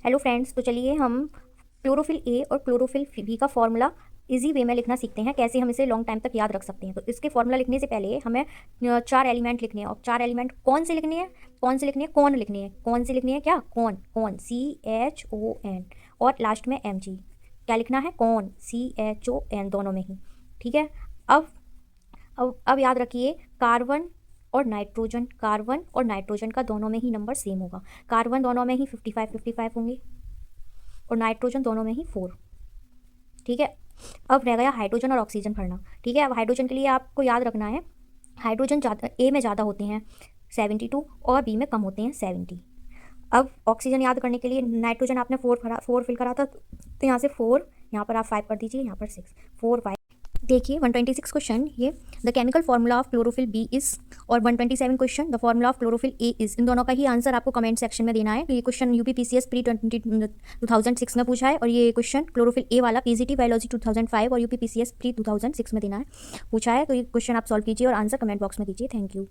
Hello friends, तो चलिए हम क्लोरोफिल ए और क्लोरोफिल बी का फॉर्मूला इजी वे में लिखना सीखते हैं, कैसे हम इसे लॉन्ग टाइम तक याद रख सकते हैं। तो इसके फॉर्मूला लिखने से पहले हमें चार एलिमेंट लिखने हैं। और चार एलिमेंट कौन से लिखनी है? कौन से लिखनी है? कौन लिखनी है? कौन से लिखनी है? क्या? कौन? कौन, CHON, और लास्ट में MG। क्या लिखना है? कौन, CHON, दोनों में ही। ठीक है। अब अब याद रखिए, कार्बन और नाइट्रोजन, कार्बन और नाइट्रोजन का दोनों में ही नंबर सेम होगा। कार्बन दोनों में ही 55-55 होंगे और नाइट्रोजन दोनों में ही 4। ठीक है। अब रह गया हाइड्रोजन और ऑक्सीजन भरना। ठीक है। अब हाइड्रोजन के लिए आपको याद रखना है, हाइड्रोजन ज़्यादा ए में ज़्यादा होते हैं 72 और बी में कम होते हैं 70। अब ऑक्सीजन याद करने के लिए नाइट्रोजन आपने 4 फिल करा था, तो यहाँ से 4, यहाँ पर आप 5 कर दीजिए, यहाँ पर 6, 4 5। देखिए 126 क्वेश्चन, ये the chemical formula of chlorophyll B is, और 127 question the formula of chlorophyll A is. इन दोनों का ही आंसर आपको कमेंट सेक्शन में देना है। तो ये क्वेश्चन यूपीपीसीएस प्री 2006 में पूछा है, और ये क्वेश्चन क्लोरोफिल ए वाला पीजीटी बायोलॉजी 2005 और यूपीपीसीएस प्री 2006 में देना है, पूछा है। तो ये क्वेश्चन आप सॉल्व कीजिए और आंसर कमेंट बॉक्स में दीजिए। Thank you.